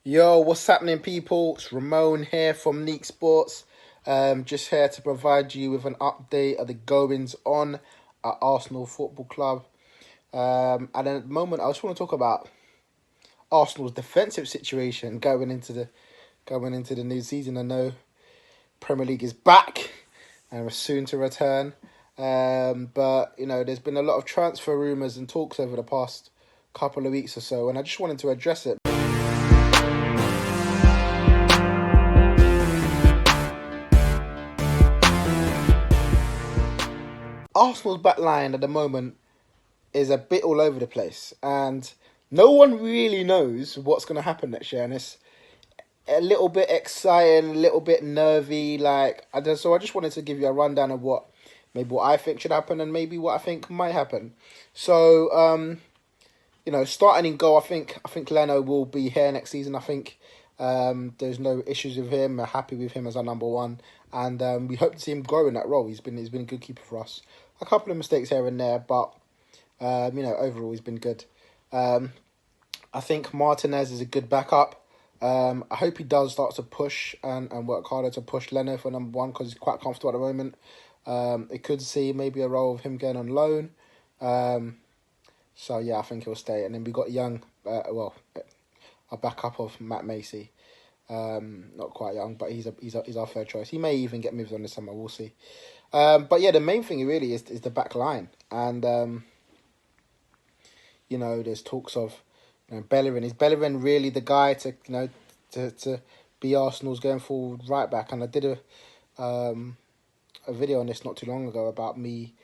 Yo, what's happening, people? It's Ramon here from Neeks Sports. Just here to provide you with an update of the goings on at Arsenal Football Club. And at the moment, I just want to talk about Arsenal's defensive situation going into the new season. I know Premier League is back and we're soon to return. But there's been a lot of transfer rumours and talks over the past couple of weeks or so, and I just wanted to address it. Arsenal's back line at the moment is a bit all over the place, and no one really knows what's going to happen next year. And it's a little bit exciting, a little bit nervy. So I just wanted to give you a rundown of what I think should happen and maybe what I think might happen. So, starting in goal, I think Leno will be here next season. I think there's no issues with him. We're happy with him as our number one, and we hope to see him grow in that role. He's been a good keeper for us. A couple of mistakes here and there, but overall he's been good. I think Martinez is a good backup. I hope he does start to push and work harder to push Leno for number one because he's quite comfortable at the moment. It could see maybe a role of him going on loan. So yeah, I think he'll stay. And then we got young, a backup of Matt Macy. Not quite young, but he's our fair choice. He may even get moved on this summer. We'll see. But yeah, the main thing really is the back line, and there's talks of Bellerin. Is Bellerin really the guy to be Arsenal's going forward right back? And I did a video on this not too long ago about me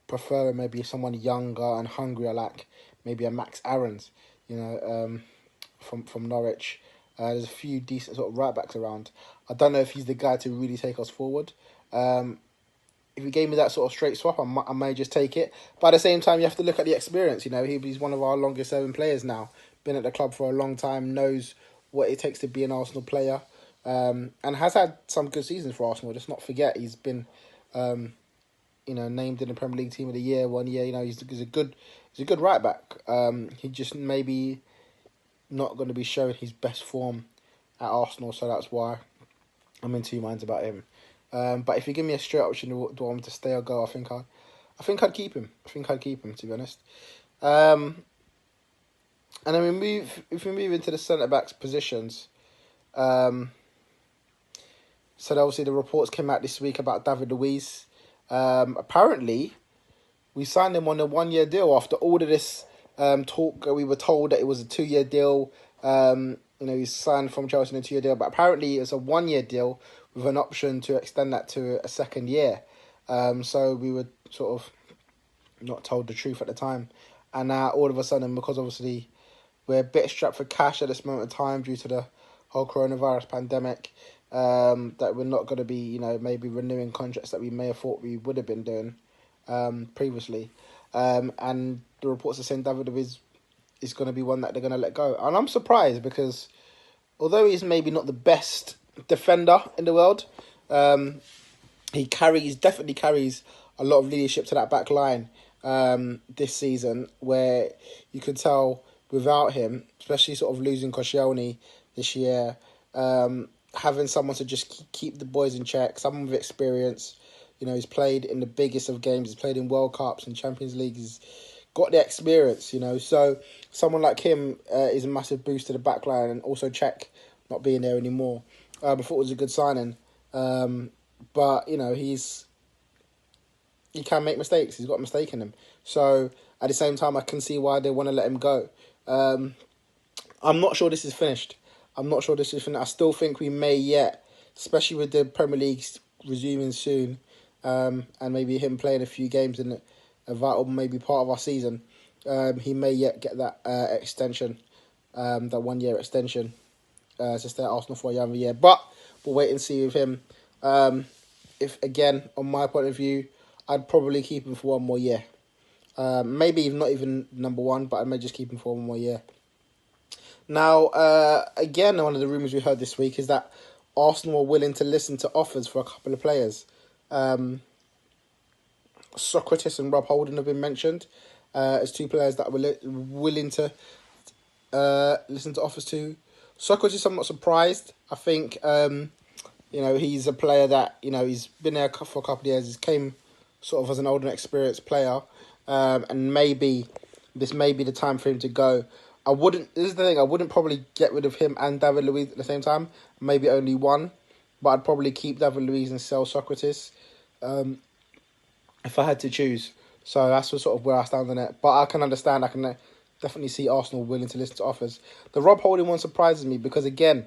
preferring maybe someone younger and hungrier, like maybe a Max Aarons, from Norwich. There's a few decent sort of right backs around. I don't know if he's the guy to really take us forward. If he gave me that sort of straight swap, I may just take it. But at the same time, you have to look at the experience. He's one of our longest serving players now. Been at the club for a long time, knows what it takes to be an Arsenal player, and has had some good seasons for Arsenal. Let's not forget he's been, named in the Premier League Team of the Year 1 year. He's a good right back. He just maybe not going to be showing his best form at Arsenal, so that's why I'm in two minds about him. But if you give me a straight option, do I want him to stay or go? I think I'd keep him. To be honest. And then if we move into the centre backs positions, so obviously the reports came out this week about David Luiz. Apparently, we signed him on a 1 year deal after all of this talk. We were told that it was a 2 year deal. He's signed from Chelsea on a 2 year deal, but apparently it's a 1 year deal with an option to extend that to a second year. So we were sort of not told the truth at the time. And now all of a sudden, because obviously we're a bit strapped for cash at this moment in time due to the whole coronavirus pandemic, that we're not going to be, maybe renewing contracts that we may have thought we would have been doing previously. And the reports are saying David is going to be one that they're going to let go. And I'm surprised because although he's maybe not the best defender in the world, he definitely carries a lot of leadership to that back line this season, where you could tell without him, especially sort of losing Koscielny this year, having someone to just keep the boys in check, someone with experience. He's played in the biggest of games, he's played in World Cups and Champions League, he's got the experience, so someone like him is a massive boost to the back line, and also Czech not being there anymore. I thought it was a good signing, but he can make mistakes. He's got a mistake in him. So at the same time, I can see why they want to let him go. I'm not sure this is finished. I still think we may yet, especially with the Premier League resuming soon, and maybe him playing a few games in a vital maybe part of our season, he may yet get that extension, that 1 year extension, to stay at Arsenal for another year. But we'll wait and see with him. If again, on my point of view, I'd probably keep him for 1 more year. Maybe not even number one, but I may just keep him for 1 more year. Now, again, one of the rumours we heard this week is that Arsenal are willing to listen to offers for a couple of players. Socrates and Rob Holding have been mentioned as two players that were willing to listen to offers to. Socrates, I'm not surprised. I think he's a player that he's been there for a couple of years. He came sort of as an older, experienced player, and maybe this may be the time for him to go. I wouldn't. This is the thing. I wouldn't probably get rid of him and David Luiz at the same time. Maybe only one, but I'd probably keep David Luiz and sell Socrates, if I had to choose. So that's sort of where I stand on it. But I can understand. I can definitely see Arsenal willing to listen to offers. The Rob Holding one surprises me because again,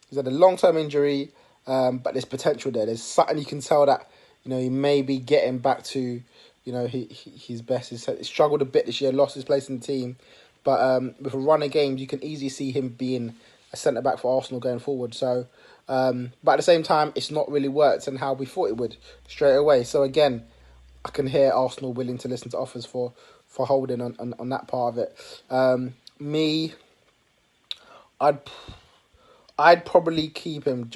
he's had a long-term injury, but there's potential there. There's something you can tell that he may be getting back to his best. He's struggled a bit this year, lost his place in the team. But with a run of games, you can easily see him being a centre-back for Arsenal going forward. So, but at the same time, it's not really worked and how we thought it would straight away. So again, I can hear Arsenal willing to listen to offers for Holding on that part of it. Me, I'd probably keep him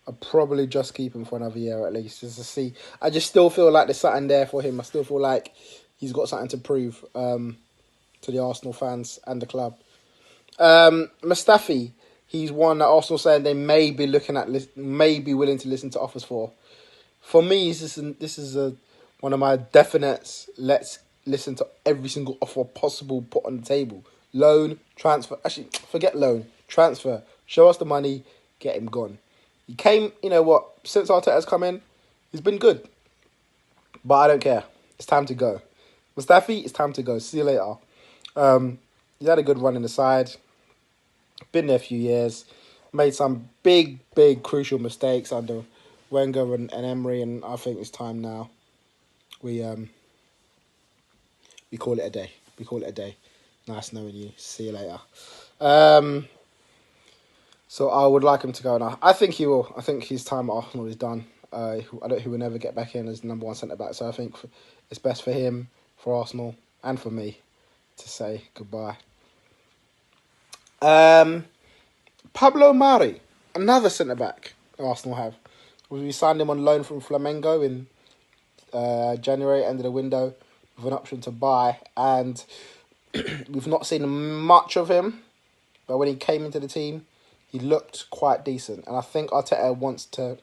I'd probably just keep him for another year at least, just to see. I just still feel like there's something there for him. I still feel like he's got something to prove to the Arsenal fans and the club. Mustafi, he's one that Arsenal saying they may be looking at, may be willing to listen to offers for. For me, this is one of my definites. Let's listen to every single offer possible put on the table. Loan, transfer. Actually, forget loan. Transfer. Show us the money. Get him gone. He came, since Arteta's come in, he's been good. But I don't care. It's time to go. Mustafi, it's time to go. See you later. He's had a good run in the side. Been there a few years. Made some big, crucial mistakes under Wenger and Emery, and I think it's time now. We call it a day. Nice knowing you. See you later. So I would like him to go now. I think he will. I think his time at Arsenal is done. I don't think he will never get back in as the number one centre-back. So I think it's best for him, for Arsenal, and for me to say goodbye. Pablo Mari, another centre-back Arsenal have. We signed him on loan from Flamengo in January, end of the window, with an option to buy. And we've not seen much of him. But when he came into the team, he looked quite decent. And I think Arteta wants to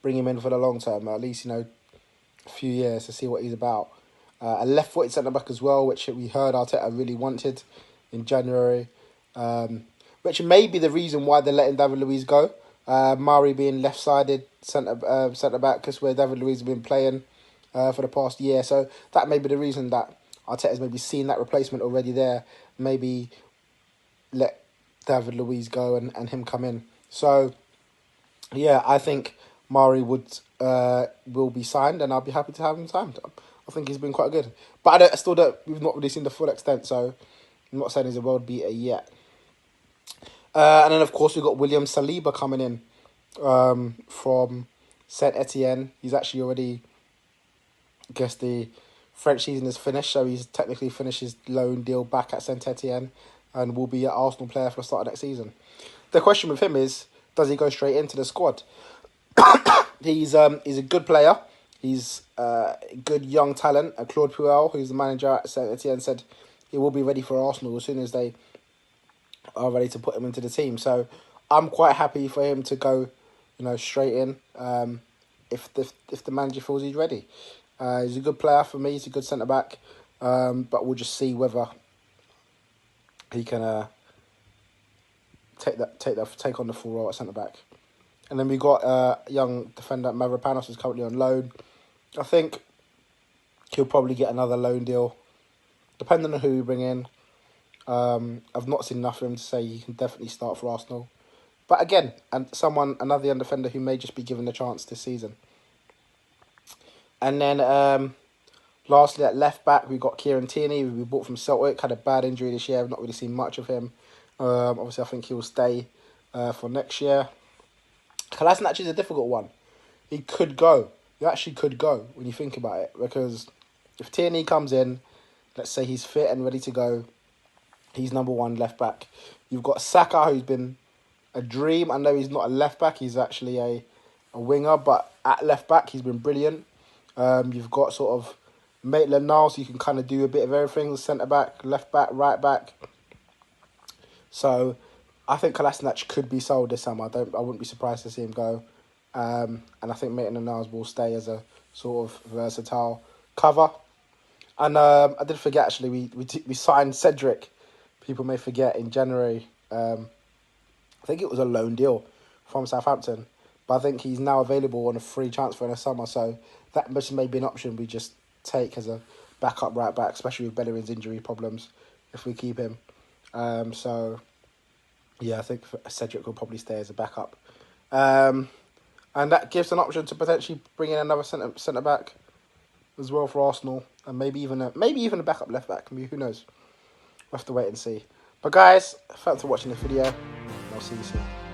bring him in for the long term, at least, a few years to see what he's about. A left-footed centre-back as well, which we heard Arteta really wanted in January. Which may be the reason why they're letting David Luiz go. Mari being left-sided centre-back, because where David Luiz has been playing for the past year. So that may be the reason that Arteta's maybe seen that replacement already there. Maybe let David Luiz go and him come in. So, yeah, I think Mari will be signed, and I'll be happy to have him signed. I think he's been quite good. But we've not really seen the full extent, so I'm not saying he's a world beater yet. And then, of course, we've got William Saliba coming in from Saint Etienne. He's actually already, I guess the French season is finished, so he's technically finished his loan deal back at Saint Etienne and will be an Arsenal player for the start of next season. The question with him is, does he go straight into the squad? He's a good player. He's a good young talent. Claude Puel, who's the manager at Saint Etienne, said he will be ready for Arsenal as soon as they are ready to put him into the team. So I'm quite happy for him to go, straight in. If the manager feels he's ready, he's a good player for me. He's a good centre back, but we'll just see whether he can take on the full role at centre back. And then we got young defender Mavropanos, who's currently on loan. I think he'll probably get another loan deal, depending on who we bring in. I've not seen enough of him to say he can definitely start for Arsenal. But again, another young defender who may just be given the chance this season. And then lastly at left back, we got Kieran Tierney, who we bought from Celtic. Had a bad injury this year. I've not really seen much of him. Obviously, I think he will stay for next year. Kolasinac is a difficult one. He could go. He actually could go when you think about it. Because if Tierney comes in, let's say he's fit and ready to go, he's number one left back. You've got Saka, who's been a dream. I know he's not a left back. He's actually a winger. But at left back, he's been brilliant. You've got sort of Maitland-Niles, so you can kind of do a bit of everything. Centre back, left back, right back. So I think Kolasinac could be sold this summer. I wouldn't be surprised to see him go. And I think Maitland-Niles will stay as a sort of versatile cover. And I did forget, actually, we signed Cedric. People may forget, in January. I think it was a loan deal from Southampton. But I think he's now available on a free transfer in the summer. So that may be an option we just take as a backup right back, especially with Bellerin's injury problems, if we keep him. So, yeah, I think Cedric will probably stay as a backup. And that gives an option to potentially bring in another centre back as well for Arsenal, and maybe even a backup left back. I mean, who knows? We'll have to wait and see. But guys, thanks for watching the video. I'll see you soon.